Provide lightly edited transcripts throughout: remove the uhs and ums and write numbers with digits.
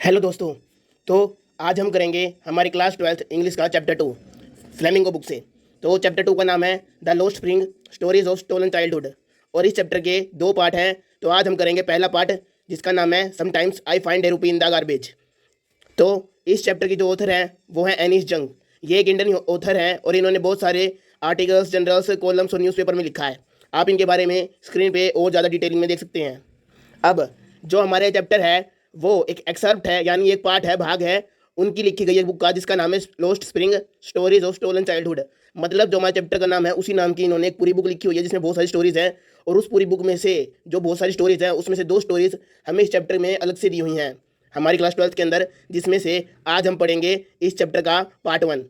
Hello दोस्तों। तो आज हम करेंगे हमारी क्लास 12th इंग्लिश का चैप्टर 2 फ्लेमिंगो बुक से। तो चैप्टर 2 का नाम है the lost spring stories of stolen childhood और इस चैप्टर के 2 पार्ट हैं। तो आज हम करेंगे पहला पार्ट जिसका नाम है sometimes I find a rupee in the garbage. तो इस चैप्टर की जो ऑथर है वो है एनिस जंग। ये एक इंडियन ऑथर हैं और इन्होंने बहुत सारे आर्टिकल्स, जर्नल्स, कॉलम्स और न्यूज़पेपर में लिखा है। आप इनके बारे में स्क्रीन पे और ज़्यादा डिटेलिंग में देख सकते हैं। अब जो हमारे चैप्टर है वो एक एक्सर्प्ट है, यानी एक पार्ट है, भाग है उनकी लिखी गई एक बुक का जिसका नाम है lost spring stories of stolen childhood. मतलब जो हमारे चैप्टर का नाम है उसी नाम की इन्होंने एक पूरी बुक लिखी हुई है जिसमें बहुत सारी स्टोरीज हैं। और उस पूरी बुक में से जो बहुत सारी स्टोरीज हैं उसमें से 2 स्टोरीज हमें इस चैप्टर में अलग से दी हुई हैं हमारी क्लास 12th के अंदर, जिसमें से आज हम पढ़ेंगे इस चैप्टर का पार्ट 1।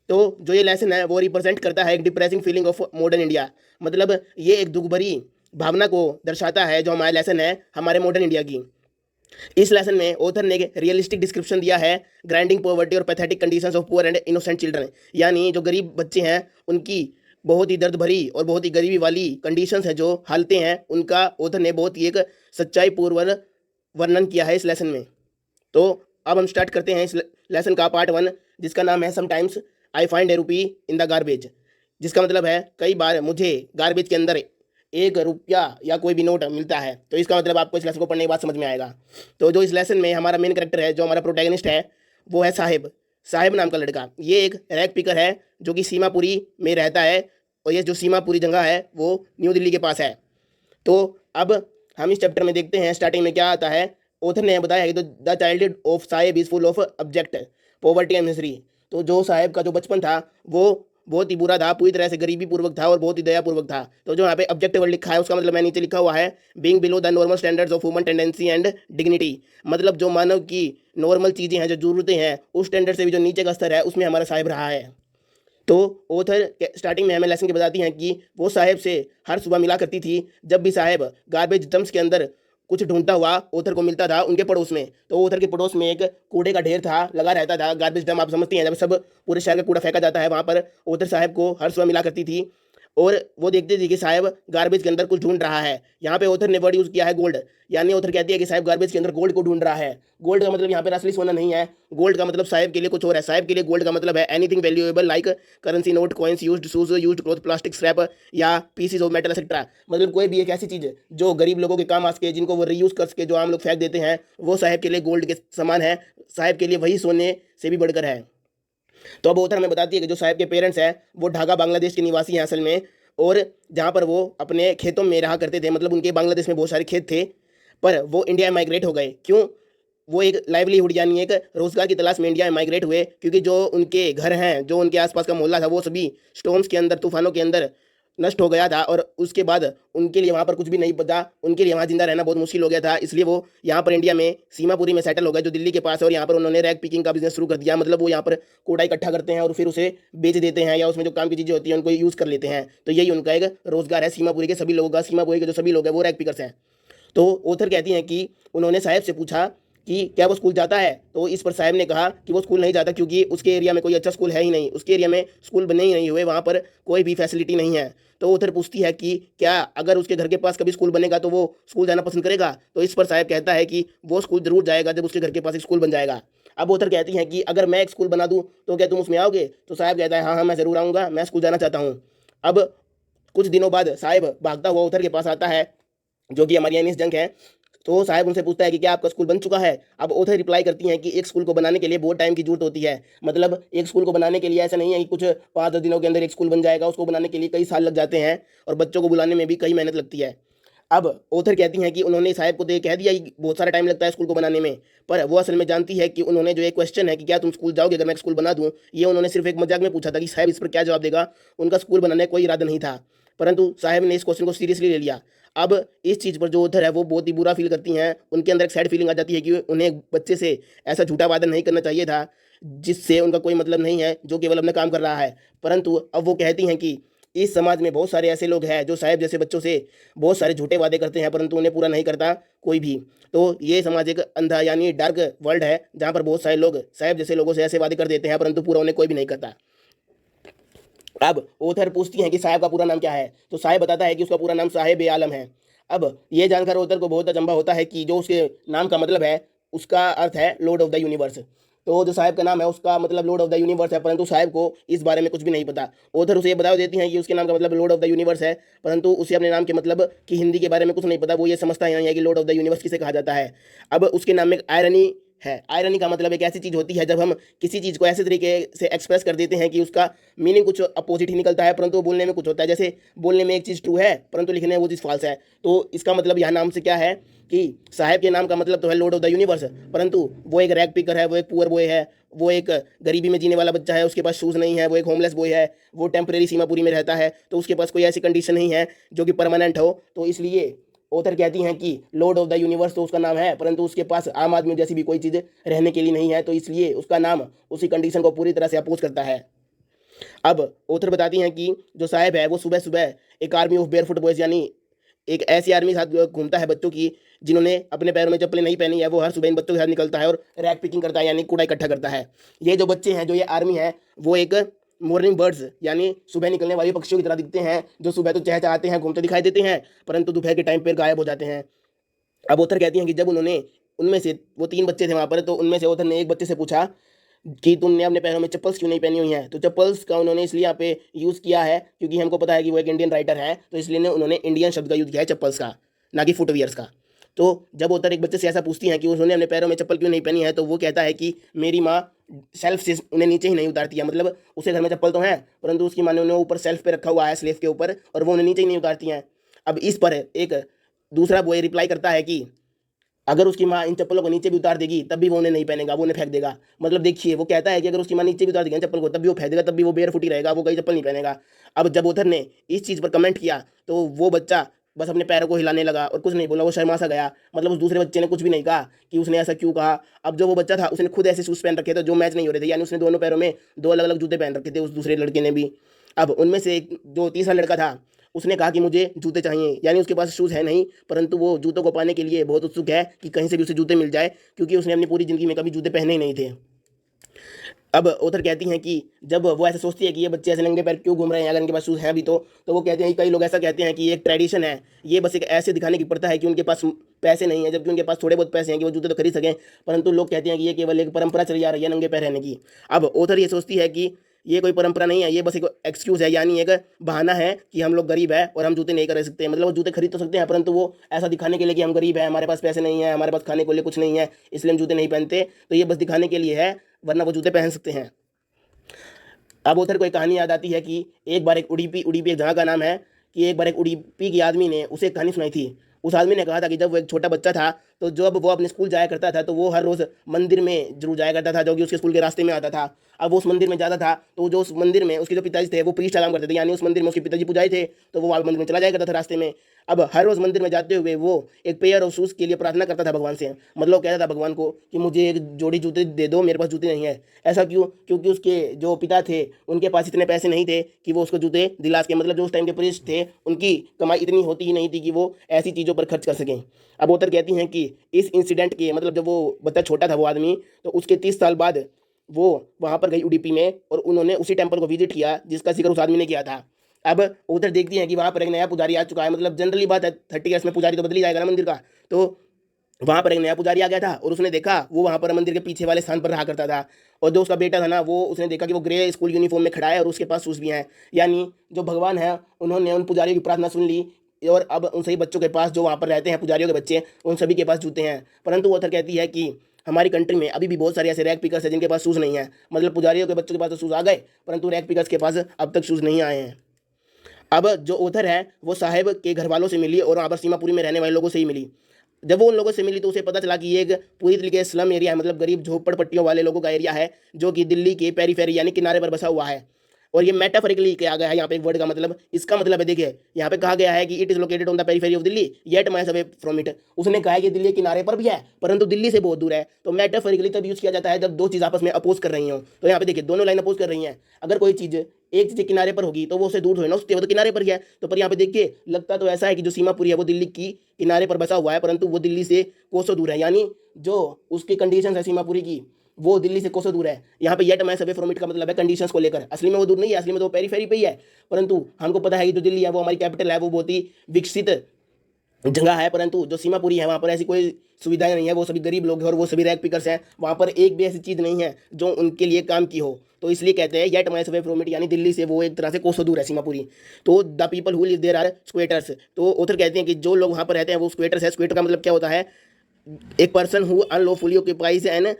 तो जो ये लेसन है वो रिप्रेजेंट करता है एक depressing feeling of modern India. मतलब ये एक दुख भरी भावना को दर्शाता है जो हमारा लेसन है हमारे मॉडर्न इंडिया की। इस लेसन में ऑथर ने एक रियलिस्टिक डिस्क्रिप्शन दिया है ग्राइंडिंग पॉवर्टी और pathetic conditions of poor and innocent children, यानी जो गरीब बच्चे हैं उनकी बहुत ही दर्द भरी और बहुत ही गरीबी वाली कंडीशंस है, जो हालतें हैं, उनका ऑथर ने बहुत ही एक सच्चाई पूर्वक वर्णन किया है इस लेसन में। तो अब हम स्टार्ट करते हैं इस लेसन का पार्ट 1 जिसका नाम है sometimes I find a rupee in the garbage, जिसका मतलब है कई बार मुझे गार्बेज के अंदर 1 रुपया या कोई भी नोट मिलता है। तो इसका मतलब आपको इस लेसन को पढ़ने के बाद समझ में आएगा। तो जो इस लेसन में हमारा मेन कैरेक्टर है, जो हमारा प्रोटैगनिस्ट है, वो है साहिब। साहिब नाम का लड़का। ये एक रैग पिकर है जो कि सीमापुरी में रहता है और ये जो सीमापुरी जगह है वो न्यू दिल्ली के पास है। तो अब हम इस चैप्टर में देखते हैं स्टार्टिंग में क्या आता है। ऑथर ने बताया है कि the childhood of Sahib is full of object poverty and misery. तो जो साहिब का जो बचपन था वो बहुत ही बुरा था, पूरी तरह से गरीबी पूर्वक था और बहुत ही दयापूर्वक था। तो जो यहाँ पे ऑब्जेक्ट वर्ड लिखा है उसका मतलब मैं नीचे लिखा हुआ है being below the normal standards of human tendency and dignity. मतलब जो मानव की नॉर्मल चीज़ें हैं, जो जरूरतें हैं, उस स्टैंडर्ड से भी जो नीचे का स्तर है उसमें हमारा साहिब रहा है। तो ऑथर स्टार्टिंग में हमें लेसन के बताती हैं कि वो साहिब से हर सुबह मिला करती थी। जब भी साहिब गार्बेज डंप्स के अंदर कुछ ढूंढता हुआ ऑथर को मिलता था उनके पड़ोस में, तो ऑथर के पड़ोस में एक कूड़े का ढेर था, लगा रहता था। गार्बेज डंप आप समझती हैं, जब सब पूरे शहर का कूड़ा फेंका जाता है, वहाँ पर ऑथर साहिब को हर सुबह मिला करती थी और वो देखती थी कि साहिब गार्बेज के अंदर कुछ ढूंढ रहा है। यहाँ पे ऑथर ने वर्ड यूज़ किया है गोल्ड, यानी ऑथर कहती है कि साहिब गार्बेज के अंदर गोल्ड को ढूंढ रहा है। गोल्ड का मतलब यहाँ पर असली सोना नहीं है। गोल्ड का मतलब साहिब के लिए कुछ और है। साहिब के लिए गोल्ड का मतलब है anything valuable like currency note, coins, used shoes, used cloth, plastic scrap या पीसीज ऑफ मेटल एक्सेट्रा। मतलब कोई भी एक ऐसी चीज़ जो गरीब लोगों के काम आ सके, जिनको वो रीयूज कर सके, जो आम लोग फेंक देते हैं, वो साहिब के लिए गोल्ड के समान है। साहिब के लिए वही सोने से भी बढ़कर है। तो अब ऑथर हमें बताती है कि जो साहिब के पेरेंट्स हैं वो ढाका बांग्लादेश के निवासी हैं असल में, और जहाँ पर वो अपने खेतों में रहा करते थे। मतलब उनके बांग्लादेश में बहुत सारे खेत थे, पर वो इंडिया में माइग्रेट हो गए। क्यों? वो एक लाइवलीहुड यानी एक रोजगार की तलाश में इंडिया में माइग्रेट हुए, क्योंकि जो उनके घर हैं, जो उनके आसपास का मोहल्ला था, वो सभी स्टॉर्म्स के अंदर, तूफानों के अंदर नष्ट हो गया था और उसके बाद उनके लिए वहाँ पर कुछ भी नहीं बचा। उनके लिए वहाँ जिंदा रहना बहुत मुश्किल हो गया था, इसलिए वो यहाँ पर इंडिया में सीमापुरी में सेटल हो गए, जो दिल्ली के पास है। और यहाँ पर उन्होंने रैग पिकिंग का बिजनेस शुरू कर दिया। मतलब वो यहाँ पर कूड़ा इकट्ठा करते हैं और फिर उसे बेच देते हैं, या उसमें जो काम की चीज़ें होती हैं उनको यूज़ कर लेते हैं। तो यही उनका एक रोजगार है सीमापुरी के सभी लोगों का। सीमापुरी के जो सभी लोग हैं वो रैग पिकर्स हैं। तो ऑथर कहती हैं कि उन्होंने साहिब से पूछा कि क्या वो स्कूल जाता है। तो इस पर साहिब ने कहा कि वो स्कूल नहीं जाता, क्योंकि उसके एरिया में कोई अच्छा स्कूल है ही नहीं। उसके एरिया में स्कूल बने ही नहीं हुए, वहाँ पर कोई भी फैसिलिटी नहीं है। तो ऑथर पूछती है कि क्या अगर उसके घर के पास कभी स्कूल बनेगा तो वो स्कूल जाना पसंद करेगा। तो इस पर साहिब कहता है कि वो स्कूल जरूर जाएगा जब उसके घर के पास एक स्कूल बन जाएगा। अब ऑथर कहती हैं कि अगर मैं एक स्कूल बना दूँ तो क्या तुम उसमें आओगे। तो साहिब कहता है हाँ हाँ मैं ज़रूर आऊँगा, मैं स्कूल जाना चाहता हूँ। अब कुछ दिनों बाद साहिब भागता हुआ ऑथर के पास आता है, जो कि हमारी एनिस जंग है। तो साहिब उनसे पूछता है कि क्या आपका स्कूल बन चुका है। अब ऑथर रिप्लाई करती हैं कि एक स्कूल को बनाने के लिए बहुत टाइम की जरूरत होती है। मतलब एक स्कूल को बनाने के लिए ऐसा नहीं है कि कुछ 5-10 दिनों के अंदर एक स्कूल बन जाएगा। उसको बनाने के लिए कई साल लग जाते हैं और बच्चों को बुलाने में भी कई मेहनत लगती है। अब ऑथर कहती हैं कि उन्होंने साहिब को तो ये कह दिया कि बहुत सारा टाइम लगता है स्कूल को बनाने में, पर वो असल में जानती है कि उन्होंने जो एक क्वेश्चन है कि क्या तुम स्कूल जाओगे अगर मैं स्कूल बना दूं, ये उन्होंने सिर्फ एक मजाक में पूछा था कि साहिब इस पर क्या जवाब देगा। उनका स्कूल बनाने का कोई इरादा नहीं था, परंतु साहिब ने इस क्वेश्चन को सीरियसली ले लिया। अब इस चीज़ पर जो ऑथर है वो बहुत ही बुरा फील करती हैं। उनके अंदर एक सैड फीलिंग आ जाती है कि उन्हें एक बच्चे से ऐसा झूठा वादा नहीं करना चाहिए था जिससे उनका कोई मतलब नहीं है, जो केवल अपना काम कर रहा है। परंतु अब वो कहती हैं कि इस समाज में बहुत सारे ऐसे लोग हैं जो साहिब जैसे बच्चों से बहुत सारे झूठे वादे करते हैं, परंतु उन्हें पूरा नहीं करता कोई भी। तो ये समाज एक अंधा यानी डार्क वर्ल्ड है, जहाँ पर बहुत सारे लोग साहिब जैसे लोगों से ऐसे वादे कर देते हैं, परंतु पूरा उन्हें कोई भी नहीं करता। अब ऑथर पूछती हैं कि साहिब का पूरा नाम क्या है। तो साहिब बताता है कि उसका पूरा नाम साहिब ए आलम है। अब ये जानकर ऑथर को बहुत अचंभा होता है कि जो उसके नाम का मतलब है उसका अर्थ है लॉर्ड ऑफ द यूनिवर्स। तो जो साहिब का नाम है उसका मतलब लॉर्ड ऑफ द यूनिवर्स है, परंतु साहिब को इस बारे में कुछ भी नहीं पता। ऑथर उसे ये बता देती हैं कि उसके नाम का मतलब लॉर्ड ऑफ द यूनिवर्स है, परंतु उसे अपने नाम के मतलब कि हिंदी के बारे में कुछ नहीं पता। वो ये समझता नहीं है कि लॉर्ड ऑफ द यूनिवर्स किसे कहा जाता है। अब उसके नाम में एक आयरनी है। आयरनी का मतलब एक ऐसी चीज़ होती है जब हम किसी चीज़ को ऐसे तरीके से एक्सप्रेस कर देते हैं कि उसका मीनिंग कुछ अपोजिट ही निकलता है, परंतु बोलने में कुछ होता है। जैसे बोलने में एक चीज़ ट्रू है परंतु लिखने में वो चीज़ फॉल्स है। तो इसका मतलब यहाँ नाम से क्या है कि साहिब के नाम का मतलब तो है लॉर्ड ऑफ द यूनिवर्स, परंतु वो एक रैग पिकर है, वो एक पुअर बॉय है, वो एक गरीबी में जीने वाला बच्चा है, उसके पास शूज़ नहीं है, वो एक होमलेस बॉय है, वो टेम्परेरी सीमापुरी में रहता है, तो उसके पास कोई ऐसी कंडीशन नहीं है जो कि परमानेंट हो। तो इसलिए ऑथर कहती हैं कि लॉर्ड ऑफ द यूनिवर्स तो उसका नाम है, परंतु उसके पास आम आदमी जैसी भी कोई चीज़ रहने के लिए नहीं है, तो इसलिए उसका नाम उसी कंडीशन को पूरी तरह से अपोज करता है। अब ऑथर बताती हैं कि जो साहिब है वो सुबह सुबह एक आर्मी ऑफ बेयरफुट बॉयज़ यानी एक ऐसी आर्मी के साथ घूमता है बच्चों की जिन्होंने अपने पैरों में चप्पलें नहीं पहनी है। वो हर सुबह इन बच्चों के साथ निकलता है और रैक पिकिंग करता है यानी कूड़ा इकट्ठा करता है। ये जो बच्चे हैं, जो ये आर्मी है, वो एक मॉर्निंग बर्ड्स यानी सुबह निकलने वाले पक्षियों की तरह दिखते हैं, जो सुबह तो चहचहाते हैं, घूमते दिखाई देते हैं, परंतु दोपहर के टाइम पर गायब हो जाते हैं। अब ऑथर कहती हैं कि जब उन्होंने उनमें से वो 3 बच्चे थे वहाँ पर, तो उनमें से ऑथर ने एक बच्चे से पूछा कि तुमने अपने पैरों में चप्पल्स क्यों नहीं पहनी हुई हैं। तो चप्पल्स का उन्होंने इसलिए यहाँ पे यूज़ किया है क्योंकि हमको पता है कि वो एक इंडियन राइटर है, तो इसलिए उन्होंने इंडियन शब्द का यूज़ किया है चप्पल्स का, ना कि फुटवियर्स का। तो जब ऑथर एक बच्चे से ऐसा पूछती हैं कि उन्होंने अपने पैरों में चप्पल क्यों नहीं पहनी है, तो वो कहता है कि मेरी माँ सेल्फ से उन्हें नीचे ही नहीं उतारती है। मतलब उसे घर में चप्पल तो हैं, परंतु उसकी माँ ने उन्हें ऊपर सेल्फ पे रखा हुआ है, स्लेव के ऊपर, और वो उन्हें नीचे ही नहीं उतारती हैं। अब इस पर एक दूसरा बॉय रिप्लाई करता है कि अगर उसकी माँ इन चप्पलों को नीचे भी उतार देगी तब भी वो उन्हें नहीं पहनेगा, वो उन्हें फेंक देगा। मतलब देखिए, वो कहता है कि अगर उसकी माँ नीचे भी उतार देगी चप्पल को तब भी वो फेंक देगा, तब भी वो बेयर फुट ही रहेगा, वो कहीं चप्पल नहीं पहनेगा। अब जब ऑथर ने इस चीज़ पर कमेंट किया तो वो बच्चा बस अपने पैरों को हिलाने लगा और कुछ नहीं बोला, वो शर्मा सा गया। मतलब उस दूसरे बच्चे ने कुछ भी नहीं कहा कि उसने ऐसा क्यों कहा। अब जो वो बच्चा था उसने खुद ऐसे शूज़ पहन रखे थे जो मैच नहीं हो रहे थे, यानी उसने दोनों पैरों में 2 अलग अलग जूते पहन रखे थे, उस दूसरे लड़के ने भी। अब उनमें से एक जो तीसरा लड़का था उसने कहा कि मुझे जूते चाहिए, यानी उसके पास शूज़ है नहीं, परंतु वो जूतों को पाने के लिए बहुत उत्सुक है कि कहीं से भी उसे जूते मिल जाए, क्योंकि उसने अपनी पूरी ज़िंदगी में कभी जूते पहने ही नहीं थे। अब ऑथर कहती हैं कि जब वो ऐसा सोचती है कि ये बच्चे ऐसे नंगे पैर क्यों घूम रहे हैं अगर इनके पास शूज़ हैं भी, तो वो कहते हैं, कई लोग ऐसा कहते हैं कि ये एक ट्रेडिशन है, ये बस एक ऐसे दिखाने की प्रथा है कि उनके पास पैसे नहीं है, जबकि उनके पास थोड़े बहुत पैसे हैं कि वो जूते तो खरीद सकें, परंतु लोग कहते हैं कि ये केवल एक परंपरा चली आ रही है नंगे पैर रहने की। अब ऑथर ये सोचती है कि ये कोई परंपरा नहीं है, ये बस एक एक्सक्यूज़ है, यानी एक बहाना है कि हम लोग गरीब है और हम जूते नहीं खरीद सकते। मतलब वो जूते खरीद तो सकते हैं, परंतु वो ऐसा दिखाने के लिए कि हम गरीब है, हमारे पास पैसे नहीं है, हमारे पास खाने के लिए कुछ नहीं है, इसलिए हम जूते नहीं पहनते। तो ये बस दिखाने के लिए है, वरना वो जूते पहन सकते हैं। अब ऑथर को एक कहानी याद आती है कि एक बार एक उडीपी उडीपी एक जगह का नाम है, कि एक बार एक उडीपी की आदमी ने उसे एक कहानी सुनाई थी। उस आदमी ने कहा था कि जब वो एक छोटा बच्चा था तो जब वो अपने स्कूल जाया करता था तो वो हर रोज़ मंदिर में जरूर जाया करता था, जो कि उसके स्कूल के रास्ते में आता था। अब वो उस मंदिर में जाता था तो जो उस मंदिर में उसके जो पिताजी थे वो प्रीस्ट काम करते थे, यानी उस मंदिर में उसके पिताजी पुजारी थे, तो वो मंदिर में चला जाया करता था रास्ते में। अब हर रोज़ मंदिर में जाते हुए वो एक पेयर ऑफ शूज़ के लिए प्रार्थना करता था भगवान से। मतलब कहता था भगवान को कि मुझे एक जोड़ी जूते दे दो, मेरे पास जूते नहीं है। ऐसा क्यों? क्योंकि उसके जो पिता थे उनके पास इतने पैसे नहीं थे कि वो उसको जूते दिला सकें। मतलब जो उस टाइम के प्रीस्ट थे उनकी कमाई इतनी होती ही नहीं थी कि वो ऐसी चीज़ों पर खर्च कर सकें। अब ऑथर कहती हैं कि इस इंसिडेंट के मतलब जब वो बच्चा छोटा था वो आदमी, तो उसके 30 साल बाद वो वहाँ पर गई उडुपी में और उन्होंने उसी टेम्पल को विजिट किया जिसका जिक्र उस आदमी ने किया था। अब उधर देखती हैं कि वहाँ पर एक नया पुजारी आ चुका है। मतलब जनरली बात है 30 ईयर्स में पुजारी तो बदल ही जाएगा ना मंदिर का। तो वहाँ पर एक नया पुजारी आ गया था और उसने देखा वो वहाँ पर मंदिर के पीछे वाले स्थान पर रहा करता था, और जो उसका बेटा था ना वो उसने देखा कि वो ग्रे स्कूल यूनिफॉर्म में खड़ा है और उसके पास शूज़ भी हैं। यानी जो भगवान है उन्होंने उन पुजारियों की प्रार्थना सुन ली और अब उन सभी बच्चों के पास जो वहाँ पर रहते हैं पुजारियों के बच्चे, उन सभी के पास जूते हैं। परंतु ऑथर कहती है कि हमारी कंट्री में अभी भी बहुत सारे ऐसे रैग पिकर्स हैं जिनके पास शूज़ नहीं है। मतलब पुजारियों के बच्चों के पास तो शूज़ आ गए, परंतु रैग पिकर्स के पास अब तक शूज़ नहीं आए हैं। अब जो ऑथर है वो साहिब के घर वालों से मिली और वहाँ पर सीमापुरी में रहने वाले लोगों से ही मिली। जब वो उन लोगों से मिली तो उसे पता चला कि ये एक पूरी तरीके से स्लम एरिया है, मतलब गरीब झोपड़पट्टियों वाले लोगों का एरिया है, जो कि दिल्ली के पेरीफेरी यानी किनारे पर बसा हुआ है। और ये मेटाफोरिकली किया गया है यहाँ पे एक वर्ड का मतलब, इसका मतलब है देखिए यहाँ पे कहा गया है कि it is located on the periphery of Delhi yet miles away from it. उसने कहा है कि दिल्ली किनारे पर भी है परंतु दिल्ली से बहुत दूर है। तो मेटाफोरिकली तब यूज़ किया जाता है जब दो चीज़ आपस में अपोज कर रही हो। तो यहाँ पे देखिए दोनों लाइन अपोज कर रही हैं। अगर कोई चीज़ एक चीज़ किनारे पर होगी तो वो उससे दूर हो ना, उसके वो तो किनारे पर ही है। तो पर यहाँ पे देखिए लगता तो ऐसा है कि जो सीमापुरी है वो दिल्ली की किनारे पर बसा हुआ है, परंतु वो दिल्ली से कोसों दूर है। यानी जो उसकी कंडीशन है सीमापुरी की वो दिल्ली से कोसों दूर है। यहाँ पे yet miles away from it का मतलब है कंडीशंस को लेकर। असली में वो दूर नहीं है, असली में तो पेरीफेरी पे ही है, परंतु हमको पता है कि जो दिल्ली है वो हमारी कैपिटल है, वो बहुत ही विकसित जगह है, परंतु जो सीमापुरी है वहाँ पर ऐसी कोई सुविधाएं नहीं है। वो सभी गरीब लोग हैं और वो सभी रैग पिकर्स हैं। वहाँ पर एक भी ऐसी चीज़ नहीं है जो उनके लिए काम की हो। तो इसलिए कहते हैं yet miles away from it, यानी दिल्ली से वो एक तरह से कोसों दूर है सीमापुरी। तो the people who live there are squatters. तो ऑथर कहते हैं कि जो लोग वहाँ पर रहते हैं वो स्क्वेटर्स है। स्क्वेटर का मतलब क्या होता है? एक person who unlawfully occupies an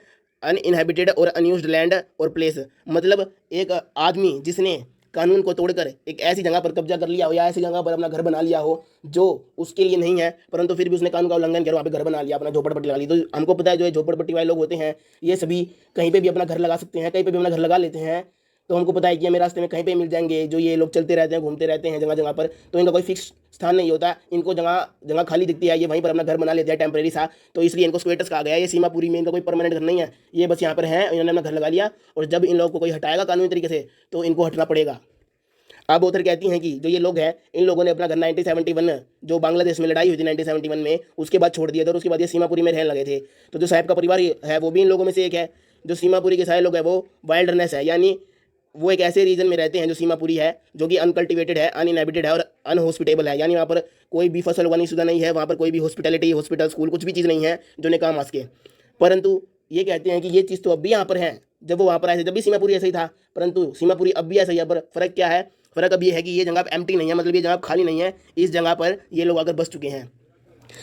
uninhabited और अनयूज्ड लैंड और प्लेस। मतलब एक आदमी जिसने कानून को तोड़कर एक ऐसी जगह पर कब्जा कर लिया हो या ऐसी जगह पर अपना घर बना लिया हो जो उसके लिए नहीं है, परंतु फिर भी उसने कानून का उल्लंघन किया, वहाँ पे घर बना लिया, अपना झोपड़पट्टी लगा ली। तो हमको पता है जो ये झोपड़पट्टी वाले लोग होते हैं ये सभी कहीं पे भी अपना घर लगा सकते हैं, कहीं पे भी अपना घर लगा लेते हैं। तो हमको पता है कि हमें रास्ते में कहीं पे मिल जाएंगे। जो ये लोग चलते रहते हैं, घूमते रहते हैं जगह जगह पर, तो इनका कोई फिक्स स्थान नहीं होता। इनको जगह जगह खाली दिखती है, ये वहीं पर अपना घर बना लेते हैं टेम्परेरी सा। तो इसलिए इनको स्क्वेटर्स कहा गया है। ये सीमापुरी में इनका कोई परमानेंट घर नहीं है, ये बस यहाँ पर है, इन्होंने अपना घर लगा लिया। और जब इन लोगों को कोई हटाएगा कानूनी तरीके से तो इनको हटना पड़ेगा। अब ऑथर कहती हैं कि जो ये लोग हैं इन लोगों ने अपना घर 1971 जो बांग्लादेश में लड़ाई हुई थी 1971 में, उसके बाद छोड़ दिया था और उसके बाद ये सीमापुरी में रहने लगे थे। तो जो साहब का परिवार है वो भी इन लोगों में से एक है। जो सीमापुरी के सारे लोग हैं वो वाइल्डनेस है, यानी वो एक ऐसे रीजन में रहते हैं जो सीमापुरी है, जो कि अनकल्टिवेटेड है, अनइनहेबिटेड है और अनहॉस्पिटेबल है। यानी वहाँ पर कोई भी फसल उगानी शुदा नहीं है, वहाँ पर कोई भी हॉस्पिटैलिटी, हॉस्पिटल, स्कूल कुछ भी चीज़ नहीं है जो उन्हें काम आ सके। परंतु ये कहते हैं कि ये चीज़ तो अब भी यहाँ पर है, जब वो वहाँ पर आए थे जब भी सीमापुरी ऐसा ही था, परंतु सीमापुरी अब भी ऐसा ही है। पर फ़र्क क्या है? फ़र्क अब ये है कि ये जगह एम्प्टी नहीं है, मतलब ये जगह खाली नहीं है, इस जगह पर ये लोग आकर बस चुके हैं।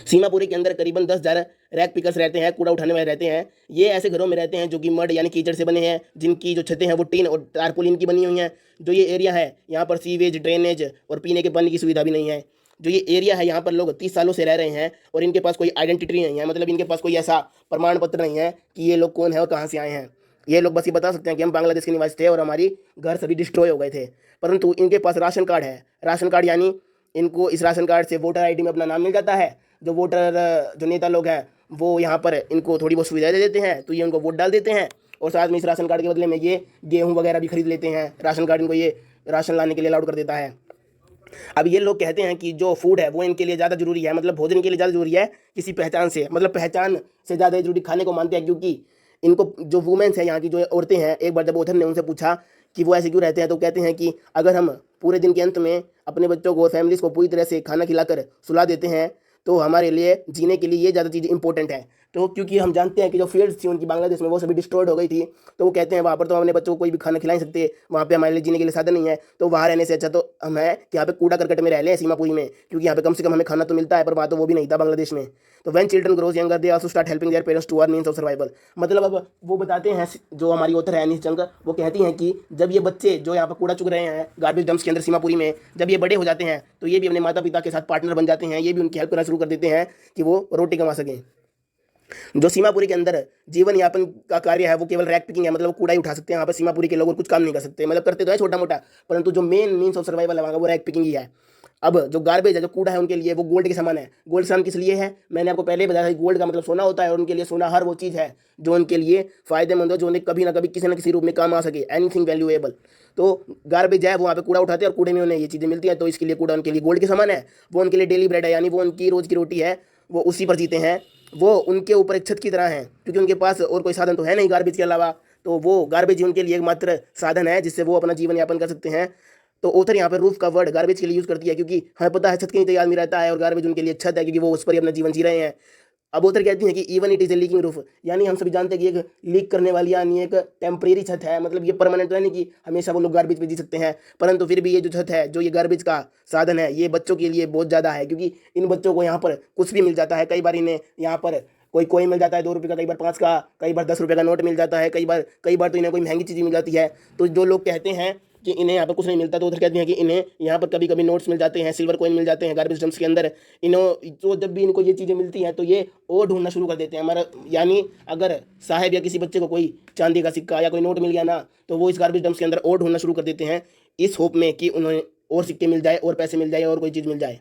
सीमापुरी के अंदर करीबन 10,000 रैक पिकर्स रहते हैं, कूड़ा उठाने वाले रहते हैं। ये ऐसे घरों में रहते हैं जो कि मड यानी कीचड़ से बने हैं, जिनकी जो छतें हैं वो टीन और टारपोलिन की बनी हुई हैं। जो ये एरिया है यहाँ पर सीवेज, ड्रेनेज और पीने के पानी की सुविधा भी नहीं है। जो ये एरिया है यहाँ पर लोग 30 सालों से रह रहे हैं और इनके पास कोई आइडेंटिटी नहीं है, मतलब इनके पास कोई ऐसा प्रमाण पत्र नहीं है कि ये लोग कौन है और कहाँ से आए हैं। ये लोग बस ये बता सकते हैं कि हम बांग्लादेश के निवासी थे और हमारी घर सभी डिस्ट्रॉय हो गए थे। परंतु इनके पास राशन कार्ड है। राशन कार्ड यानी इनको इस राशन कार्ड से वोटर आईडी में अपना नाम मिल जाता है। जो वोटर जो नेता लोग हैं वो यहाँ पर इनको थोड़ी बहुत सुविधाएं दे देते हैं, तो ये उनको वोट डाल देते हैं और साथ में इस राशन कार्ड के बदले में ये गेहूँ वगैरह भी खरीद लेते हैं। राशन कार्ड इनको ये राशन लाने के लिए अलाउड कर देता है। अब ये लोग कहते हैं कि जो फूड है वो इनके लिए ज़्यादा जरूरी है, मतलब भोजन के लिए ज़्यादा जरूरी है किसी पहचान से, मतलब पहचान से ज़्यादा जरूरी खाने को मानते हैं। क्योंकि इनको जो वुमेन्स हैं यहाँ की जो औरतें हैं, एक बार जब ऑथर ने उनसे पूछा कि वो ऐसे क्यों रहते हैं, तो कहते हैं कि अगर हम पूरे दिन के अंत में अपने बच्चों को और फैमिलीज़ को पूरी तरह से खाना खिलाकर सुला देते हैं तो हमारे लिए जीने के लिए ये ज़्यादा चीज़ इंपॉर्टेंट है। तो क्योंकि हम जानते हैं कि जो फील्ड्स थी उनकी बांग्लादेश में वो सभी डिस्ट्रॉयड हो गई थी, तो वो कहते हैं वहाँ पर तो हम अपने बच्चों को कोई भी खाना खिला नहीं सकते, वहाँ पे हमारे लिए जीने के लिए साधन नहीं है। तो वहाँ रहने से अच्छा तो हम है कि यहाँ पे कूड़ा करकट में रह लें सीमापुरी में, क्योंकि यहाँ पे कम से कम हमें खाना तो मिलता है, पर वहाँ तो वो भी नहीं था बांग्लादेश में। तो when children grows younger they also start helping their parents to earn means of survival. मतलब अब वो बताते हैं, जो हमारी ऑथर है अनीस जंग, वो कहती हैं कि जब ये बच्चे जो यहाँ पर कूड़ा चुग रहे हैं गार्बेज डंप्स के अंदर सीमापुरी में, जब ये बड़े हो जाते हैं तो ये भी अपने माता पिता के साथ पार्टनर बन जाते हैं, ये भी उनकी हेल्प करना शुरू कर देते हैं कि वो रोटी कमा सकें। जो सीमापुरी के अंदर जीवन यापन का कार्य है वो केवल रैक पिकिंग है, मतलब वो कूड़ा ही उठा सकते हैं। यहाँ पर सीमापुरी के लोग और कुछ काम नहीं कर सकते, मतलब करते तो है छोटा मोटा, परंतु जो मेन मीन्स ऑफ सर्वाइवल है वहाँ का वो रैक पिकिंग ही है। अब जो गार्बेज है, जो कूड़ा है, उनके लिए वो गोल्ड के समान है। गोल्ड समान किस लिए है? मैंने आपको पहले ही बताया था, गोल्ड का मतलब सोना होता है और उनके लिए सोना हर वो चीज़ है जो उनके लिए फायदेमंद हो, जो उन्हें कभी ना कभी किसी न किसी रूप में काम आ सके, एनीथिंग वैल्यूएबल। तो गार्बेज है वो वहाँ पे कूड़ा उठाते हैं और कूड़े में उन्हें ये चीज़ें मिलती हैं, तो इसके लिए कूड़ा उनके लिए गोल्ड के समान है। वो उनके लिए डेली ब्रेड है, यानी वो उनकी रोज़ की रोटी है, वो उसी पर जीते हैं। वो उनके ऊपर एक छत की तरह है, क्योंकि उनके पास और कोई साधन तो है नहीं गार्बेज के अलावा। तो वो गार्बेज ही उनके लिए एकमात्र साधन है जिससे वो अपना जीवन यापन कर सकते हैं। तो ऑथर यहाँ पर रूफ का वर्ड गार्बेज के लिए यूज़ करती है, क्योंकि हमें पता है छत के नीचे आदमी रहता है और गार्बेज उनके लिए छत है, क्योंकि वो उस पर ही अपना जीवन जी रहे हैं। अब ऑथर कहती हैं कि even it is a leaking roof, यानी हम सभी जानते हैं कि एक लीक करने वाली यानी एक टेम्परेरी छत है, मतलब ये परमानेंट तो है नहीं कि हमेशा वो लोग गार्बेज पे जी सकते हैं, परंतु फिर भी ये जो छत है, जो ये गार्बेज का साधन है, ये बच्चों के लिए बहुत ज़्यादा है। क्योंकि इन बच्चों को यहाँ पर कुछ भी मिल जाता है, कई बार इन्हें यहाँ पर कोई कोई मिल जाता है 2 रुपये का, कई बार 5 का, कई बार 10 रुपये का नोट मिल जाता है, कई बार तो इन्हें कोई महंगी चीज़ मिल जाती है। तो जो लोग कहते हैं कि इन्हें यहाँ पर कुछ नहीं मिलता, तो उधर कहते हैं कि इन्हें यहाँ पर कभी कभी नोट्स मिल जाते हैं, सिल्वर कॉइन मिल जाते हैं गार्बेज डंप्स के अंदर। इन्हों तो जब भी इनको ये चीज़ें मिलती हैं तो ये और ढूंढना शुरू कर देते हैं हमारा, यानी अगर साहब या किसी बच्चे को कोई चांदी का सिक्का या कोई नोट मिल गया ना, तो वो इस गार्बेज डंप्स के अंदर और ढूंढना शुरू कर देते हैं, इस होप में कि उन्हें और सिक्के मिल जाए और पैसे मिल जाए और कोई चीज़ मिल जाए।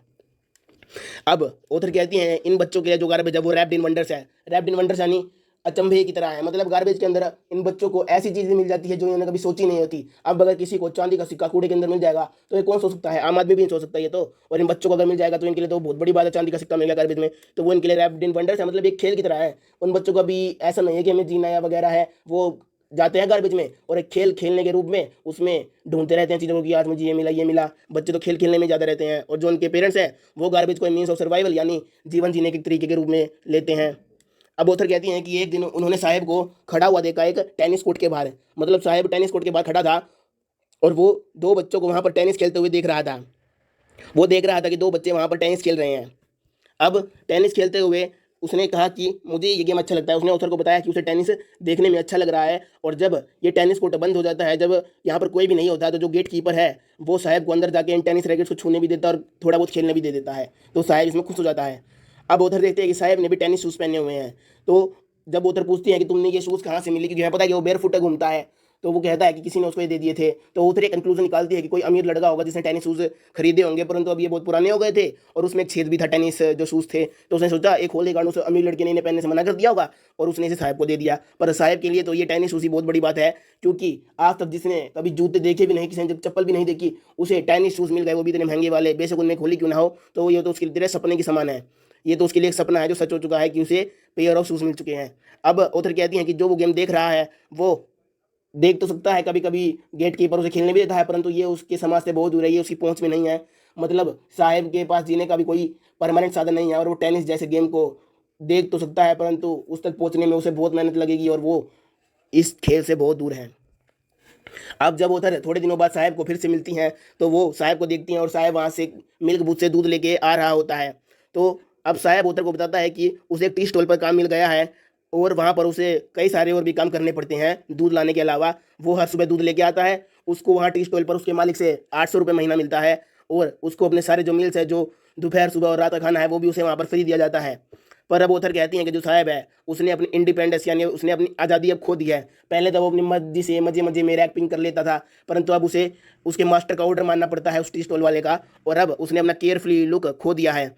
अब ऑथर कहती हैं इन बच्चों के लिए जो गार्बेज है वो रैप्ड इन वंडर्स है। रैप्ड इन वंडर्स यानी अचंभे की तरह है, मतलब गार्बेज के अंदर इन बच्चों को ऐसी चीज़ें मिल जाती है जो इन्होंने कभी सोची नहीं होती। अब अगर किसी को चांदी का सिक्का कूड़े के अंदर मिल जाएगा तो ये कौन सोच सकता है? आम आदमी भी नहीं सोच सकता ये तो। और इन बच्चों को अगर मिल जाएगा तो इनके लिए तो बहुत बड़ी बात है, चांदी का सिक्का मिल गया गार्बेज में, तो वो इनके लिए रैप्ड इन वंडर्स है, मतलब एक खेल की तरह है। उन बच्चों को भी ऐसा नहीं है कि हमें जीना या वगैरह है, वो जाते हैं गार्बेज में और एक खेल खेलने के रूप में उसमें ढूंढते रहते हैं चीज़ों को कि आज मुझे ये मिला। बच्चे तो खेल खेलने में ज़्यादा रहते हैं और जो उनके पेरेंट्स हैं वो गार्बेज को मीन्स ऑफ सर्वाइवल यानी जीवन जीने के तरीके के रूप में लेते हैं। अब ऑथर कहती हैं कि एक दिन उन्होंने साहेब को खड़ा हुआ देखा एक टेनिस कोर्ट के बाहर, मतलब साहेब टेनिस कोर्ट के बाहर खड़ा था और वो दो बच्चों को वहाँ पर टेनिस खेलते हुए देख रहा था। वो देख रहा था कि दो बच्चे वहाँ पर टेनिस खेल रहे हैं। अब टेनिस खेलते हुए उसने कहा कि मुझे ये गेम अच्छा लगता है। उसने ऑथर को बताया कि उसे टेनिस देखने में अच्छा लग रहा है और जब ये टेनिस कोर्ट बंद हो जाता है, जब यहाँ पर कोई भी नहीं होता, तो जो गेट कीपर है वो साहेब को अंदर जाके इन टेनिस रैकेट्स को छूने भी देता है और थोड़ा बहुत खेलने भी दे देता है। तो साहेब इसमें खुश हो जाता है। अब ऑथर देखते हैं कि साहेब ने भी टेनिस शूज़ पहने हुए हैं। तो जब ऑथर पूछती है कि तुमने ये शूज़ कहाँ से मिली, क्योंकि पता है कि वो बेयर फुट घूमता है, तो वो कहता है कि किसी ने उसको ये दे दिए थे। तो ऑथर एक कंक्लूजन निकालती है कि कोई अमीर लड़का होगा जिसने टेनिस शूज़ खरीदे होंगे, परंतु अब ये बहुत पुराने हो गए थे और उसमें एक छेद भी था टेनिस जो शूज़ थे। तो उसने सोचा एक होल के कारण उस अमीर लड़के ने इन्हें पहनने से मना कर दिया होगा और उसने इसे साहब को दे दिया। पर साहब के लिए तो ये टेनिस शूज़ ही बहुत बड़ी बात है, क्योंकि आज तक जिसने कभी जूते देखे भी नहीं, किसी ने चप्पल भी नहीं देखी, उसे टेनिस शूज़ मिल गए, वो भी इतने महंगे वाले। बेशक उनमें खोली क्यों ना हो, तो ये तो उसके लिए सपने के समान है। ये तो उसके लिए एक सपना है जो सच हो चुका है कि उसे पेयर ऑफ शूज़ मिल चुके हैं। अब ऑथर कहती हैं कि जो वो गेम देख रहा है वो देख तो सकता है, कभी कभी गेट कीपर उसे खेलने भी देता है, परंतु ये उसके समाज से बहुत दूर है, ये उसकी पहुंच में नहीं है। मतलब साहेब के पास जीने का भी कोई परमानेंट साधन नहीं है और वो टेनिस जैसे गेम को देख तो सकता है, परंतु उस तक पहुंचने में उसे बहुत मेहनत लगेगी और वो इस खेल से बहुत दूर है। अब जब उधर थोड़े दिनों बाद साहेब को फिर से मिलती हैं तो वो साहेब को देखती हैं और साहेब वहाँ से मिल्क बूथ से दूध लेके आ रहा होता है। तो अब साहेब उधर को बताता है कि उसे एक टी स्टॉल पर काम मिल गया है और वहाँ पर उसे कई सारे और भी काम करने पड़ते हैं दूध लाने के अलावा। वो हर सुबह दूध लेके आता है, उसको वहाँ टी स्टॉल पर उसके मालिक से 800 रुपये महीना मिलता है और उसको अपने सारे जो मील्स है, जो दोपहर सुबह और रात का खाना है, वो भी उसे वहाँ पर फ्री दिया जाता है। पर अब ऑथर कहती हैं कि जो साहब है उसने अपनी इंडिपेंडेंस यानी उसने अपनी आज़ादी अब खो दी है। पहले तो वो अपनी मर्जी से मजे मजे में रैपिंग कर लेता था, परंतु अब उसे उसके मास्टर का ऑर्डर मानना पड़ता है उस टी स्टॉल वाले का, और अब उसने अपना केयर फ्री लुक खो दिया है।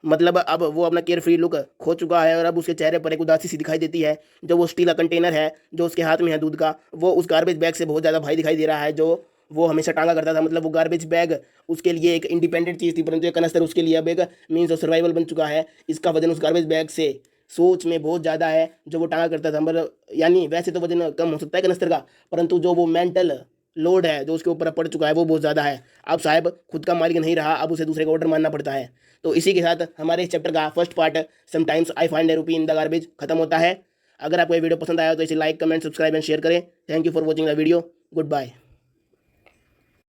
मतलब अब वो अपना केयर फ्री लुक खो चुका है और अब उसके चेहरे पर एक उदासी सी दिखाई देती है। जो वो स्टील का कंटेनर है जो उसके हाथ में है दूध का, वो उस गार्बेज बैग से बहुत ज़्यादा भारी दिखाई दे रहा है जो वो हमेशा टांगा करता था। मतलब वो गार्बेज बैग उसके लिए एक इंडिपेंडेंट चीज़ थी, परंतु एक कनस्तर उसके लिए अब एक मीन्स ऑफ सर्वाइवल बन चुका है। इसका वजन उस गार्बेज बैग से सोच में बहुत ज़्यादा है जो वो टांगा करता था। मतलब यानी वैसे तो वजन कम हो सकता है कनस्तर का, परंतु जो वो मेंटल लोड है जो उसके ऊपर पड़ चुका है वो बहुत ज़्यादा है। अब साहब खुद का मालिक नहीं रहा, अब उसे दूसरे का ऑर्डर मानना पड़ता है। तो इसी के साथ हमारे इस चैप्टर का first part sometimes I find a rupee in the garbage खत्म होता है। अगर आपको ये वीडियो पसंद आया तो इसे like comment subscribe and share करें। Thank you for watching the video. Good bye.